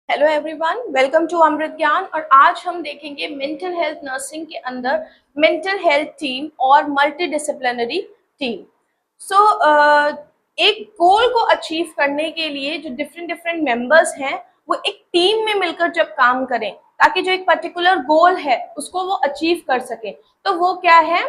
Hello everyone, welcome to अमृत ज्ञान। और आज हम देखेंगे मेंटल हेल्थ नर्सिंग के अंदर मेंटल हेल्थ टीम और मल्टी डिसिप्लिनरी टीम। सो एक गोल को अचीव करने के लिए जो डिफरेंट डिफरेंट मेंबर्स हैं वो एक टीम में मिलकर जब काम करें ताकि जो एक पर्टिकुलर गोल है उसको वो अचीव कर सके, तो वो क्या है,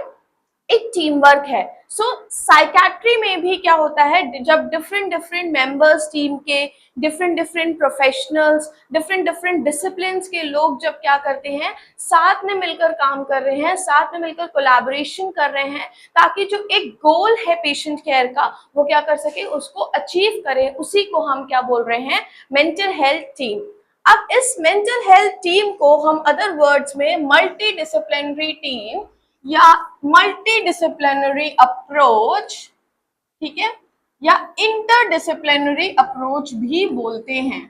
एक टीम वर्क है। सो साइकेट्री में भी क्या होता है, जब डिफरेंट डिफरेंट मेंबर्स टीम के, different different professionals, different different discipline के लोग जब क्या करते हैं, साथ में मिलकर काम कर रहे हैं, साथ में मिलकर कोलैबोरेशन कर रहे हैं ताकि जो एक गोल है पेशेंट केयर का वो क्या कर सके, उसको अचीव करे। उसी को हम क्या बोल रहे हैं, मेंटल हेल्थ टीम। अब इस मेंटल हेल्थ टीम को हम अदर वर्ड्स में मल्टी डिसिप्लिनरी टीम या मल्टी डिसिप्लिनरी अप्रोच, ठीक है, या इंटरडिसिप्लिनरी अप्रोच भी बोलते हैं।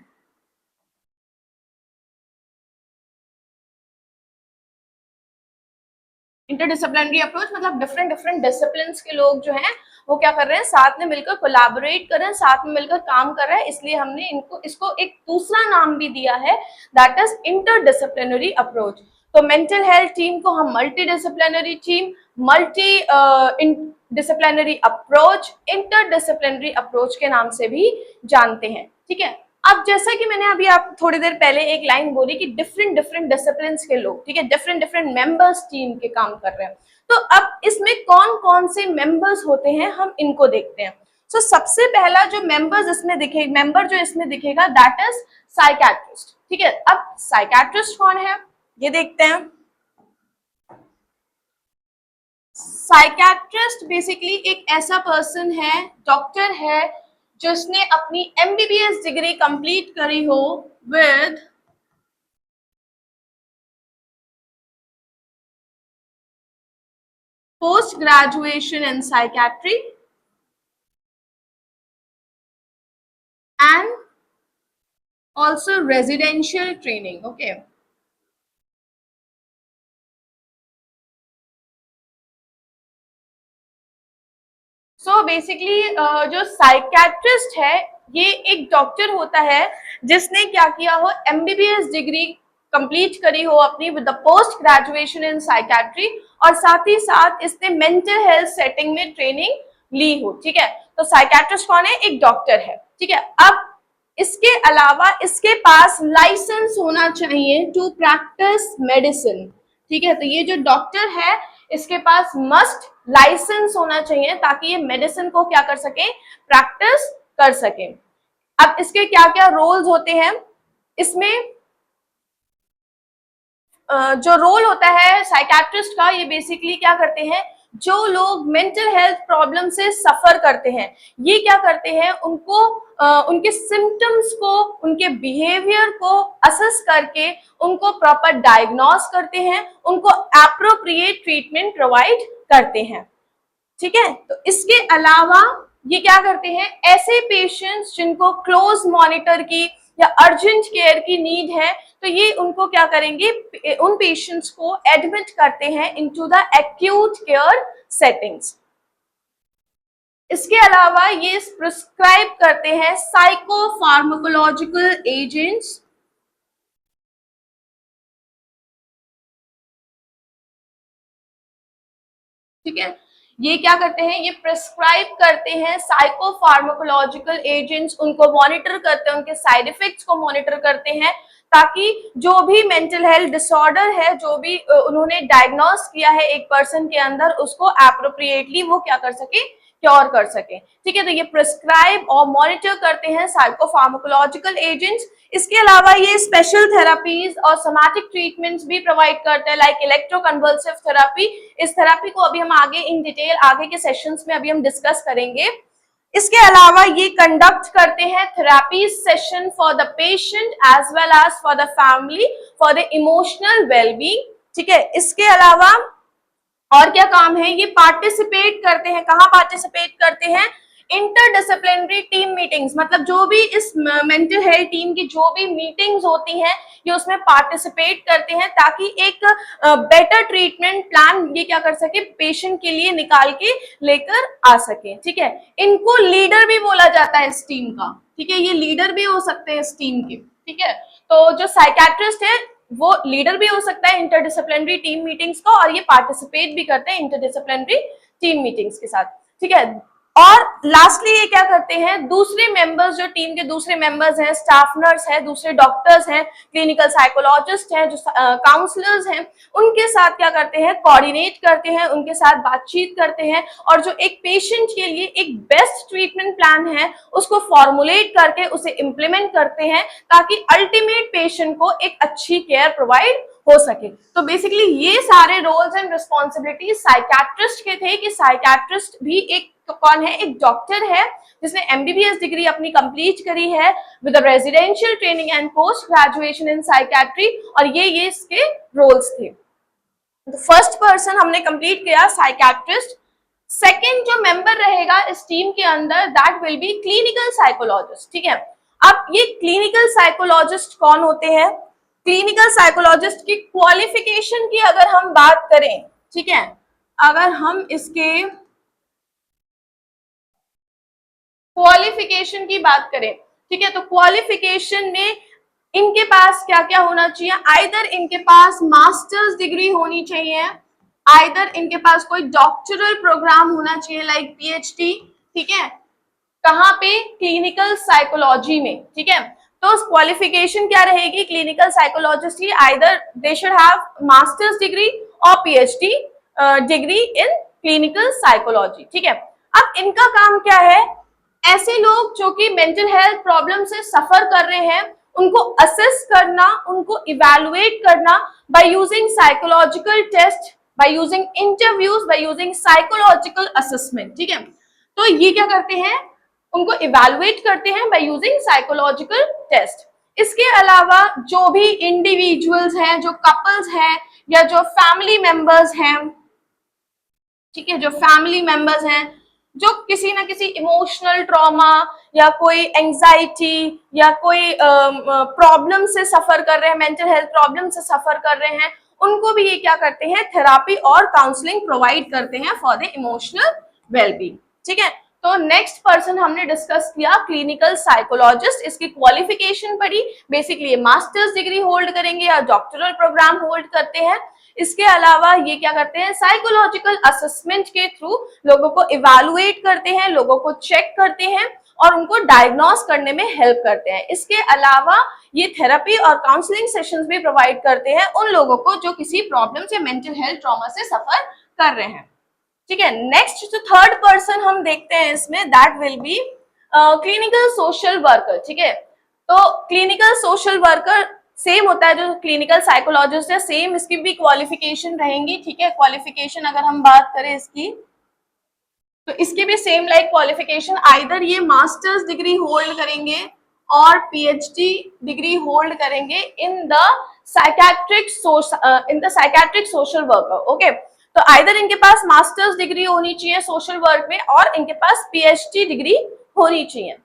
इंटरडिसिप्लिनरी अप्रोच मतलब डिफरेंट डिफरेंट डिसिप्लिन के लोग जो हैं वो क्या कर रहे हैं, साथ में मिलकर कोलैबोरेट कर रहे हैं, साथ में मिलकर काम कर रहे हैं। इसलिए हमने इनको इसको एक दूसरा नाम भी दिया है, दैट इज इंटरडिसिप्लिनरी अप्रोच। तो मेंटल हेल्थ टीम को हम multi disciplinary team, multi disciplinary approach, interdisciplinary approach के नाम से भी जानते हैं। ठीक है, अब जैसा कि मैंने अभी आप थोड़ी देर पहले एक लाइन बोली कि डिफरेंट डिफरेंट डिसिप्लिन के लोग, ठीक है, डिफरेंट डिफरेंट मेंबर्स टीम के काम कर रहे हैं। तो अब इसमें कौन कौन से मेंबर्स होते हैं हम इनको देखते हैं। सो सबसे पहला जो मेंबर जो इसमें दिखेगा दैट इज साइकेट्रिस्ट। ठीक है, अब साइकेट्रिस्ट कौन है ये देखते हैं। साइकेट्रिस्ट बेसिकली एक ऐसा पर्सन है, डॉक्टर है, जिसने अपनी एमबीबीएस डिग्री कंप्लीट करी हो with post graduation in psychiatry and also residential training. Okay, so basically जो साइकेट्रिस्ट है ये एक डॉक्टर होता है जिसने क्या किया हो, एमबीबीएस डिग्री कंप्लीट करी हो अपनी with the post graduation in psychiatry, और साथ ही साथ इसने मेंटल हेल्थ सेटिंग में ट्रेनिंग ली हो। ठीक है, तो साइकेट्रिस्ट कौन है, एक डॉक्टर है। ठीक है, अब इसके अलावा इसके पास लाइसेंस होना चाहिए टू प्रैक्टिस मेडिसिन। ठीक है, तो ये जो डॉक्टर है इसके पास मस्ट लाइसेंस होना चाहिए ताकि ये मेडिसिन को क्या कर सके, प्रैक्टिस कर सके। अब इसके क्या क्या रोल्स होते हैं, इसमें जो रोल होता है साइकेट्रिस्ट का, ये बेसिकली क्या करते हैं, जो लोग मेंटल हेल्थ प्रॉब्लम से सफर करते हैं ये क्या करते हैं, उनको उनके सिम्टम्स को, उनके बिहेवियर को असेस करके उनको प्रॉपर डायग्नोस करते हैं, उनको एप्रोप्रिएट ट्रीटमेंट प्रोवाइड करते हैं। ठीक है, तो इसके अलावा ये क्या करते हैं, ऐसे पेशेंट्स जिनको क्लोज मॉनिटर की या अर्जेंट केयर की नीड है तो ये उनको क्या करेंगे, उन पेशेंट्स को एडमिट करते हैं into the acute care settings. इसके अलावा ये प्रिस्क्राइब करते हैं साइको फार्माकोलॉजिकल एजेंट्स। ठीक है, ये क्या करते हैं, ये प्रिस्क्राइब करते हैं साइको फार्माकोलॉजिकल एजेंट्स, उनको मॉनिटर करते हैं, उनके साइड इफेक्ट्स को मॉनिटर करते हैं ताकि जो भी मेंटल हेल्थ डिसऑर्डर है, जो भी उन्होंने डायग्नोस किया है एक पर्सन के अंदर, उसको एप्रोप्रिएटली वो क्या कर सके, क्योर कर सके। ठीक है, तो ये प्रिस्क्राइब और मॉनिटर करते हैं साइको फार्माकोलॉजिकल एजेंट्स। इसके अलावा ये स्पेशल थेरापीज और सोमैटिक ट्रीटमेंट्स भी प्रोवाइड करते हैं, लाइक इलेक्ट्रोकन्वल्सिव थेरापी। इस थेरापी को अभी हम आगे इन डिटेल आगे के सेशंस में अभी हम डिस्कस करेंगे। इसके अलावा ये कंडक्ट करते हैं therapy session for the patient as well as for the family for the emotional wellbeing. ठीक है, इसके अलावा और क्या काम है, ये पार्टिसिपेट करते हैं, कहाँ पार्टिसिपेट करते हैं, इंटरडिसिप्लिनरी टीम मीटिंग्स, मतलब जो भी इस मेंटल हेल्थ टीम की जो भी मीटिंग्स होती हैं ये उसमें पार्टिसिपेट करते हैं ताकि एक बेटर ट्रीटमेंट प्लान ये क्या कर सके, पेशेंट के लिए निकाल के लेकर आ सके। ठीक है, इनको लीडर भी बोला जाता है इस टीम का। ठीक है, ये लीडर भी हो सकते हैं इस टीम के। ठीक है, तो जो साइकेट्रिस्ट है वो लीडर भी हो सकता है इंटरडिसिप्लिनरी टीम मीटिंग्स का, और ये पार्टिसिपेट भी करते हैं इंटरडिसिप्लिनरी टीम मीटिंग्स के साथ, ठीक है। और लास्टली ये क्या करते हैं, दूसरे मेंबर्स, जो टीम के दूसरे मेंबर्स हैं, स्टाफ नर्स हैं, दूसरे डॉक्टर्स हैं, क्लिनिकल साइकोलॉजिस्ट हैं, जो काउंसलर्स हैं, उनके साथ क्या करते हैं, कोऑर्डिनेट करते हैं, उनके साथ बातचीत करते हैं, और जो एक पेशेंट के लिए एक बेस्ट ट्रीटमेंट प्लान है उसको फॉर्मुलेट करके उसे इम्प्लीमेंट करते हैं, ताकि अल्टीमेट पेशेंट को एक अच्छी केयर प्रोवाइड हो सके। तो बेसिकली ये सारे रोल्स एंड रिस्पॉन्सिबिलिटीज साइकेट्रिस्ट के थे, कि साइकेट्रिस्ट भी एक कौन है, एक डॉक्टर है जिसने एमबीबीएस डिग्री अपनी कंप्लीट करी है with residential training and post graduation in psychiatry, और ये इसके रोल्स थे। तो फर्स्ट पर्सन हमने कंप्लीट किया साइकेट्रिस्ट। सेकंड जो मेंबर रहेगा इस टीम के अंदर, that will be clinical psychologist, ठीक है। अब ये क्लिनिकल साइकोलॉजिस्ट कौन होते हैं, क्लिनिकल साइकोलॉजिस्ट की क्वालिफिकेशन की अगर हम बात करें, ठीक है, अगर हम इसके क्वालिफिकेशन की बात करें, ठीक है, तो क्वालिफिकेशन में इनके पास क्या क्या होना चाहिए, आइदर इनके पास मास्टर्स डिग्री होनी चाहिए, आइदर इनके पास कोई डॉक्टरल प्रोग्राम होना चाहिए लाइक पीएचडी, ठीक है, कहाँ पे, क्लिनिकल साइकोलॉजी में, ठीक है। तो क्वालिफिकेशन क्या रहेगी क्लिनिकल साइकोलॉजिस्ट की, either they should have masters degree और PhD degree in clinical psychology, ठीक है। अब इनका काम क्या है, ऐसे लोग जो कि मेंटल हेल्थ प्रॉब्लम से सफर कर रहे हैं उनको असेस करना, उनको इवैल्यूएट करना by using psychological test, by using interviews, by using psychological assessment, ठीक है। तो ये क्या करते हैं, उनको इवैल्यूएट करते हैं बाय यूजिंग साइकोलॉजिकल टेस्ट। इसके अलावा जो भी इंडिविजुअल्स हैं, जो कपल्स हैं या जो फैमिली मेंबर्स हैं, ठीक है, जो फैमिली मेंबर्स हैं जो किसी ना किसी इमोशनल ट्रॉमा या कोई एंजाइटी या कोई प्रॉब्लम से सफर कर रहे हैं, मेंटल हेल्थ प्रॉब्लम से सफर कर रहे हैं, उनको भी ये क्या करते हैं, थेरापी और काउंसलिंग प्रोवाइड करते हैं फॉर द इमोशनल वेलबींग, ठीक है। तो नेक्स्ट पर्सन हमने डिस्कस किया क्लिनिकल साइकोलॉजिस्ट। इसकी क्वालिफिकेशन पढ़ी, बेसिकली मास्टर्स डिग्री होल्ड करेंगे या डॉक्टरल प्रोग्राम होल्ड करते हैं। इसके अलावा ये क्या करते हैं, साइकोलॉजिकल असेसमेंट के थ्रू लोगों को इवैल्यूएट करते हैं, लोगों को चेक करते हैं और उनको डायग्नोस करने में हेल्प करते हैं। इसके अलावा ये थेरेपी और काउंसलिंग सेशंस भी प्रोवाइड करते हैं उन लोगों को जो किसी प्रॉब्लम से, मेंटल हेल्थ ट्रॉमा से सफर कर रहे हैं, ठीक है। नेक्स्ट जो थर्ड पर्सन हम देखते हैं इसमें, that will be clinical social worker, ठीक है। तो क्लिनिकल सोशल वर्कर सेम होता है जो क्लिनिकल साइकोलॉजिस्ट है, सेम इसकी भी क्वालिफिकेशन रहेंगी, ठीक है। क्वालिफिकेशन अगर हम बात करें इसकी, तो इसकी भी सेम लाइक क्वालिफिकेशन, आइदर ये मास्टर्स डिग्री होल्ड करेंगे और पीएचडी डिग्री होल्ड करेंगे in the psychiatric social worker, okay. तो आइदर इनके पास मास्टर्स डिग्री होनी चाहिए सोशल वर्क में और इनके पास पीएचडी डिग्री होनी चाहिए।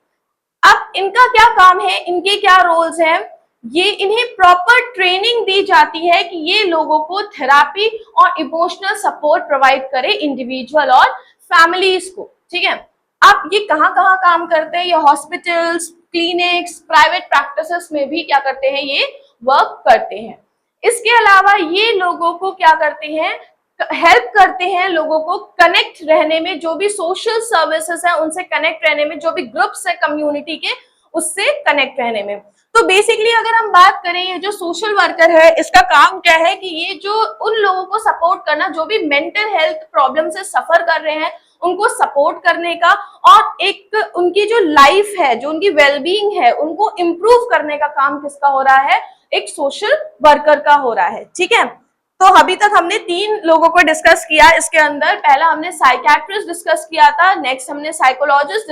अब इनका क्या काम है, इनके क्या रोल्स हैं, ये इन्हें प्रॉपर ट्रेनिंग दी जाती है कि ये लोगों को थेरापी और इमोशनल सपोर्ट प्रोवाइड करे इंडिविजुअल और फैमिलीज को, ठीक है। अब ये कहाँ कहाँ काम करते हैं, ये हॉस्पिटल्स, क्लिनिक्स, प्राइवेट प्रैक्टिसेस में भी क्या करते हैं, ये वर्क करते हैं। इसके अलावा ये लोगों को क्या करते हैं, हेल्प करते हैं लोगों को कनेक्ट रहने में, जो भी सोशल सर्विसेज है उनसे कनेक्ट रहने में, जो भी ग्रुप्स है कम्युनिटी के उससे कनेक्ट रहने में। तो बेसिकली अगर हम बात करें, ये जो सोशल वर्कर है इसका काम क्या है कि ये जो उन लोगों को सपोर्ट करना जो भी मेंटल हेल्थ प्रॉब्लम से सफर कर रहे हैं उनको सपोर्ट करने का, और एक उनकी जो लाइफ है, जो उनकी वेलबींग है, उनको इम्प्रूव करने का काम किसका हो रहा है, एक सोशल वर्कर का हो रहा है, ठीक है। तो अभी तक हमने 3 लोगों को डिस्कस किया इसके अंदर। पहला हमने साइकेट्रिस्ट डिस्कस किया था, नेक्स्ट हमने साइकोलॉजिस्ट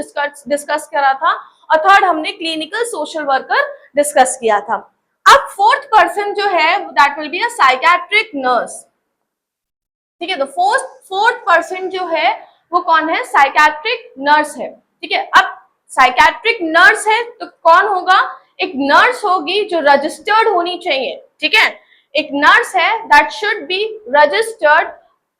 डिस्कस करा था, और थर्ड हमने क्लिनिकल सोशल वर्कर डिस्कस किया था। अब फोर्थ पर्सन जो है that will be a psychiatric nurse, ठीक है। तो फोर्थ पर्सन जो है वो कौन है, साइकेट्रिक नर्स है, ठीक है। अब साइकेट्रिक नर्स है तो कौन होगा, एक नर्स होगी जो रजिस्टर्ड होनी चाहिए, ठीक है। एक नर्स है that should be registered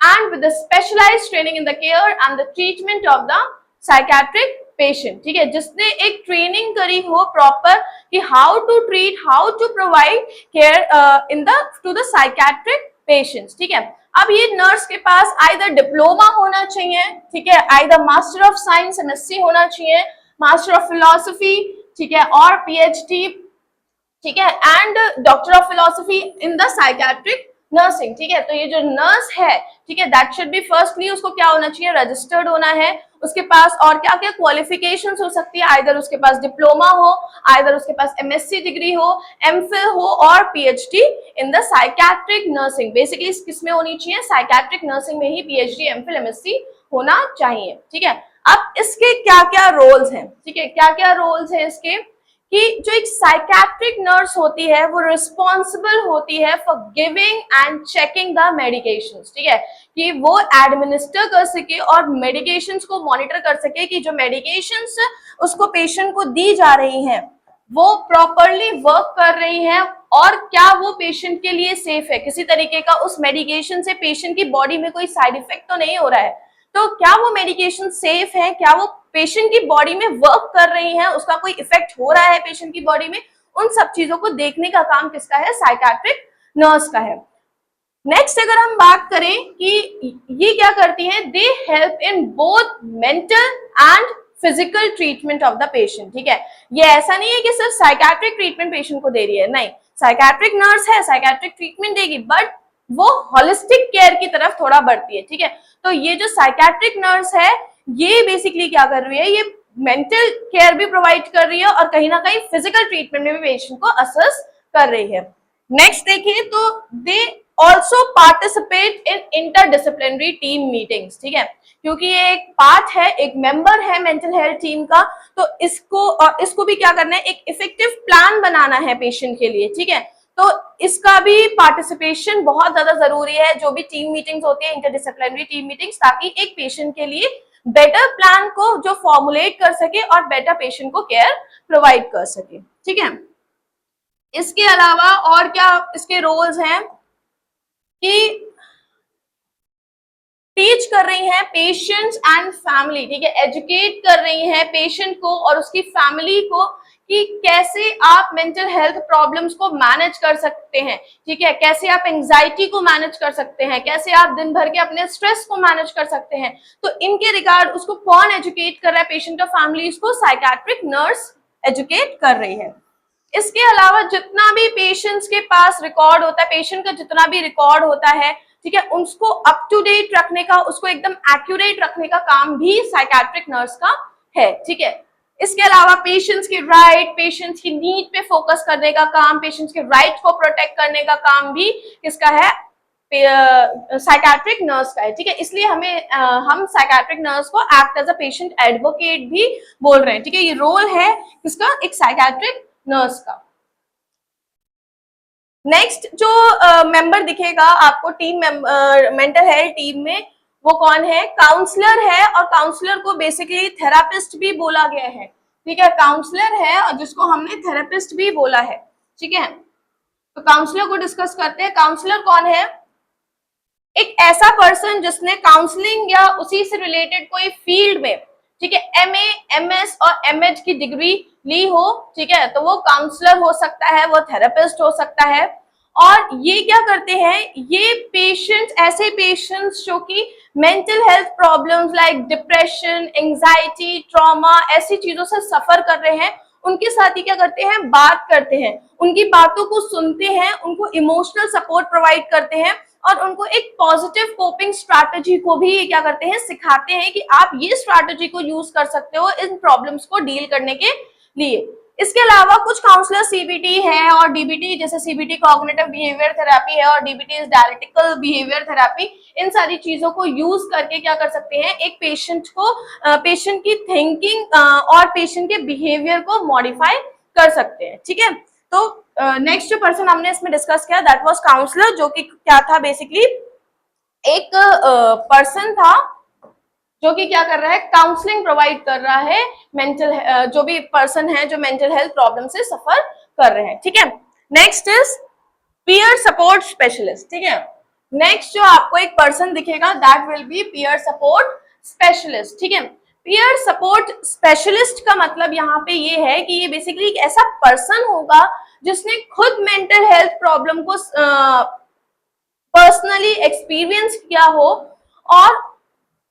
and with specialised training in the care and the treatment of the psychiatric patient, ठीक है, जिसने एक ट्रेनिंग करी हो प्रॉपर कि how to treat, how to provide care in the to the psychiatric patients, ठीक है। अब ये नर्स के पास आइदर डिप्लोमा होना चाहिए, ठीक है, either master of science MSc होना चाहिए, मास्टर ऑफ फिलोसफी, ठीक है, और पीएचडी, ठीक है, and doctor of philosophy in the psychiatric nursing, ठीक है। तो ये जो नर्स है, ठीक है, दैट शुड बी फर्स्टली उसको क्या होना चाहिए, रजिस्टर्ड होना है, उसके पास और क्या क्या क्वालिफिकेशंस हो सकती है, आइदर उसके पास डिप्लोमा हो, आइदर उसके पास एमएससी डिग्री हो, एमफिल हो, और PhD in the psychiatric nursing. Basically किस में होनी चाहिए, साइकेट्रिक नर्सिंग में ही पीएचडी, एमफिल, एमएससी होना चाहिए, ठीक है। अब इसके क्या क्या रोल्स हैं, ठीक है, क्या क्या रोल्स हैं इसके, कि जो एक साइकेट्रिक नर्स होती है वो रिस्पॉन्सिबल होती है for giving and checking the medications, ठीक है, कि वो एडमिनिस्टर कर सके और मेडिकेशंस को मॉनिटर कर सके कि जो मेडिकेशंस उसको पेशेंट को दी जा रही हैं वो प्रॉपरली वर्क कर रही हैं और क्या वो पेशेंट के लिए सेफ है, किसी तरीके का उस मेडिकेशन से पेशेंट की बॉडी में कोई साइड इफेक्ट तो नहीं हो रहा है, तो क्या वो मेडिकेशन सेफ है, क्या वो पेशेंट की बॉडी में वर्क कर रही है, उसका कोई इफेक्ट हो रहा है पेशेंट की बॉडी में, उन सब चीजों को देखने का काम किसका है, साइकेट्रिक नर्स का है। नेक्स्ट अगर हम बात करें कि ये क्या करती हैं, they help in both mental and physical treatment of the patient, ठीक है। ये ऐसा नहीं है कि सिर्फ साइकेट्रिक ट्रीटमेंट पेशेंट को दे रही है, नहीं, साइकेट्रिक नर्स है, साइकेट्रिक ट्रीटमेंट देगी, बट वो होलिस्टिक केयर की तरफ थोड़ा बढ़ती है, ठीक है। तो ये जो साइकेट्रिक नर्स है ये बेसिकली क्या कर रही है, ये मेंटल केयर भी प्रोवाइड कर रही है और कहीं ना कहीं फिजिकल ट्रीटमेंट में भी पेशेंट को असेस कर रही है। नेक्स्ट देखिए तो they also participate in interdisciplinary team meetings, ठीक है, क्योंकि ये एक पार्ट है, एक मेंबर है मेंटल हेल्थ टीम का, तो इसको भी क्या करना है, एक इफेक्टिव प्लान बनाना है पेशेंट के लिए, ठीक है। तो इसका भी पार्टिसिपेशन बहुत ज्यादा जरूरी है, जो भी टीम मीटिंग्स होती है, इंटरडिसिप्लिनरी टीम मीटिंग्स, ताकि एक पेशेंट के लिए बेटर प्लान को जो फॉर्मुलेट कर सके और बेटर पेशेंट को केयर प्रोवाइड कर सके, ठीक है। इसके अलावा और क्या इसके रोल्स हैं कि टीच कर रही हैं पेशेंट्स एंड फैमिली, ठीक है, एजुकेट कर रही हैं पेशेंट को और उसकी फैमिली को कि कैसे आप मेंटल हेल्थ प्रॉब्लम्स को मैनेज कर सकते हैं, ठीक है, कैसे आप एंजाइटी को मैनेज कर सकते हैं, कैसे आप दिन भर के अपने स्ट्रेस को मैनेज कर सकते हैं। तो इनके रिगार्ड उसको कौन एजुकेट कर रहा है, पेशेंट और फैमिली, इसको साइकेट्रिक नर्स एजुकेट कर रही है। इसके अलावा जितना भी पेशेंट्स के पास रिकॉर्ड होता है, पेशेंट का जितना भी रिकॉर्ड होता है, ठीक है, उसको अप टू डेट रखने का, उसको एकदम एक्यूरेट रखने का काम भी साइकेट्रिक नर्स का है, ठीक है। इसके अलावा पेशेंट्स के राइट, पेशेंट्स की नीड पे फोकस करने का काम, पेशेंट्स के राइट को प्रोटेक्ट करने का काम भी किसका है, साइकेट्रिक नर्स का है, ठीक है। इसलिए हम साइकेट्रिक नर्स को act as a patient advocate भी बोल रहे हैं, ठीक है। ये रोल है किसका, एक साइकेट्रिक नर्स का। नेक्स्ट जो मेंबर दिखेगा आपको टीम मेंटल हेल्थ टीम में, वो कौन है, काउंसलर है, और काउंसलर को बेसिकली थेरापिस्ट भी बोला गया है, ठीक है, काउंसलर है और जिसको हमने थेरापिस्ट भी बोला है, ठीक है। तो काउंसलर को डिस्कस करते हैं। काउंसलर कौन है, एक ऐसा पर्सन जिसने काउंसलिंग या उसी से रिलेटेड कोई फील्ड में, ठीक है, एमए, एमएस और एमएड की डिग्री ली हो, ठीक है, तो वो काउंसलर हो सकता है, वो थेरेपिस्ट हो सकता है। और ये क्या करते हैं, ये पेशेंट्स, ऐसे पेशेंट्स जो कि mental health problems like depression, anxiety, trauma, ऐसी चीजों से सफर कर रहे हैं, उनके साथ ही क्या करते हैं, बात करते हैं, उनकी बातों को सुनते हैं, उनको इमोशनल सपोर्ट प्रोवाइड करते हैं और उनको एक पॉजिटिव कोपिंग स्ट्रैटेजी को भी ये क्या करते हैं, सिखाते हैं कि आप ये स्ट्रैटेजी को यूज कर सकते हो इन प्रॉब्लम्स को डील करने के लिए। इसके अलावा कुछ काउंसलर सीबीटी है और डीबीटी, जैसे सीबीटी कॉग्निटिव बिहेवियर थेरेपी है और DBT is dialectical behaviour therapy, इन सारी चीजों को यूज करके क्या कर सकते हैं, एक पेशेंट को, पेशेंट की थिंकिंग और पेशेंट के बिहेवियर को मॉडिफाई कर सकते हैं, ठीक है। तो नेक्स्ट जो पर्सन हमने इसमें डिस्कस किया दैट वाज काउंसलर, जो कि क्या था, बेसिकली एक पर्सन था जो कि क्या कर रहा है, काउंसलिंग प्रोवाइड कर रहा है मेंटल, जो भी पर्सन है जो मेंटल हेल्थ प्रॉब्लम से सफर कर रहे हैं, ठीक है। Next is peer support specialist, ठीक है। नेक्स्ट जो आपको एक पर्सन दिखेगा that will be peer support specialist, ठीक है। पीयर सपोर्ट स्पेशलिस्ट का मतलब यहाँ पे ये है कि ये बेसिकली एक ऐसा पर्सन होगा जिसने खुद मेंटल हेल्थ प्रॉब्लम को पर्सनली एक्सपीरियंस किया हो और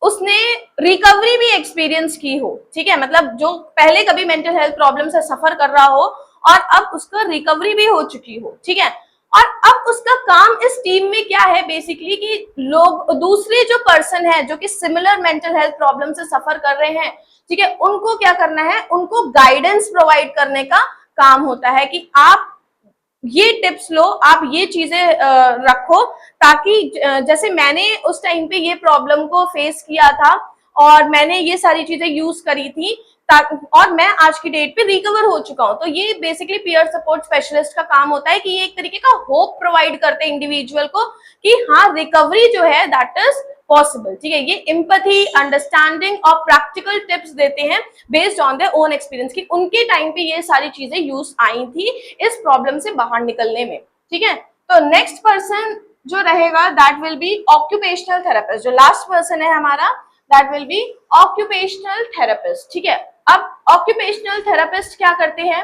उसने रिकवरी भी एक्सपीरियंस की हो, ठीक है, मतलब जो पहले कभी मेंटल हेल्थ प्रॉब्लम से सफर कर रहा हो और अब उसका रिकवरी भी हो चुकी हो, ठीक है। और अब उसका काम इस टीम में क्या है बेसिकली कि लोग दूसरे जो पर्सन है जो कि सिमिलर मेंटल हेल्थ प्रॉब्लम से सफर कर रहे हैं, ठीक है, उनको क्या करना है, उनको गाइडेंस प्रोवाइड करने का काम होता है कि आप ये टिप्स लो, आप ये चीजें रखो, ताकि जैसे मैंने उस टाइम पे ये प्रॉब्लम को फेस किया था और मैंने ये सारी चीजें यूज करी थी और मैं आज की डेट पे रिकवर हो चुका हूं। तो ये बेसिकली पीयर सपोर्ट स्पेशलिस्ट का काम होता है कि ये एक तरीके का होप प्रोवाइड करते हैं इंडिविजुअल को कि हाँ रिकवरी जो है दैट इज पॉसिबल, ठीक है। ये एम्पैथी, अंडरस्टैंडिंग और प्रैक्टिकल टिप्स देते हैं based on their own experience कि उनके टाइम पे ये सारी चीजें यूज आई थी इस प्रॉब्लम से बाहर निकलने में, ठीक है। तो नेक्स्ट पर्सन जो रहेगा that will be occupational therapist. जो लास्ट पर्सन है हमारा that will be occupational therapist, ठीक है। अब ऑक्यूपेशनल थेरेपिस्ट क्या करते हैं,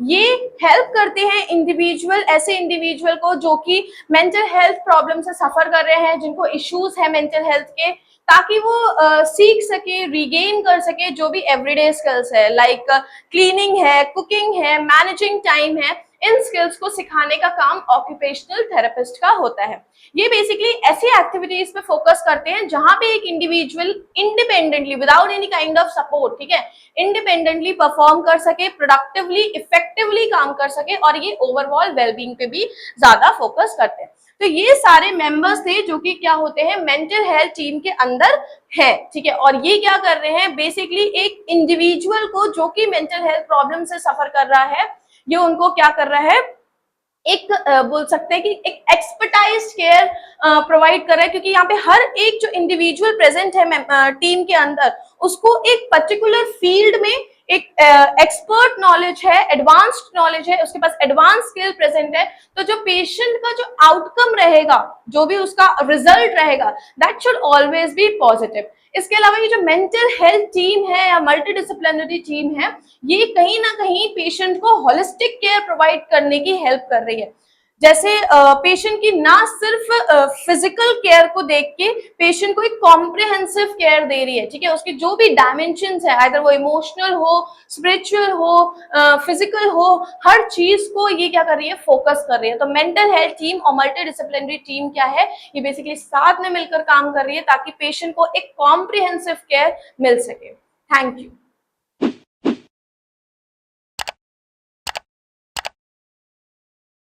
ये हेल्प करते हैं इंडिविजुअल, ऐसे इंडिविजुअल को जो कि मेंटल हेल्थ प्रॉब्लम से सफर कर रहे हैं, जिनको इश्यूज है मेंटल हेल्थ के, ताकि वो सीख सके, रिगेन कर सके जो भी एवरीडे स्किल्स है, लाइक क्लीनिंग है, कुकिंग है, मैनेजिंग टाइम है, इन स्किल्स को सिखाने का काम ऑक्यूपेशनल थेरेपिस्ट का होता है। ये बेसिकली ऐसी एक्टिविटीज पे फोकस करते हैं जहां पे एक individual independently without any kind of support, ठीक है, इंडिपेंडेंटली परफॉर्म कर सके, प्रोडक्टिवली इफेक्टिवली काम कर सके और ये ओवरऑल वेलबींग पे भी ज्यादा फोकस करते हैं। तो ये सारे मेंबर्स थे जो कि क्या होते हैं मेंटल हेल्थ टीम के अंदर है, ठीक है। और ये क्या कर रहे हैं बेसिकली एक इंडिविजुअल को जो कि मेंटल हेल्थ प्रॉब्लम से सफर कर रहा है, ये उनको क्या कर रहा है, एक बोल सकते हैं कि एक एक्सपर्टाइज केयर प्रोवाइड कर रहा है, क्योंकि यहाँ पे हर एक जो इंडिविजुअल प्रेजेंट है टीम के अंदर उसको एक पर्टिकुलर फील्ड में एक एक्सपर्ट नॉलेज है, एडवांस्ड नॉलेज है, उसके पास एडवांस स्किल प्रेजेंट है। तो जो पेशेंट का जो आउटकम रहेगा, जो भी उसका रिजल्ट रहेगा that should always be positive. इसके अलावा ये जो मेंटल हेल्थ टीम है या मल्टी डिसिप्लिनरी टीम है, ये कहीं ना कहीं पेशेंट को होलिस्टिक केयर प्रोवाइड करने की हेल्प कर रही है। जैसे पेशेंट की ना सिर्फ फिजिकल केयर को देख के पेशेंट को एक कॉम्प्रिहेंसिव केयर दे रही है, ठीक है, उसके जो भी डायमेंशंस है, अगर वो इमोशनल हो, स्पिरिचुअल हो, फिजिकल हो, हर चीज को ये क्या कर रही है, फोकस कर रही है। तो मेंटल हेल्थ टीम और मल्टी डिसिप्लिनरी टीम क्या है, ये बेसिकली साथ में मिलकर काम कर रही है ताकि पेशेंट को एक कॉम्प्रिहेंसिव केयर मिल सके। Thank you.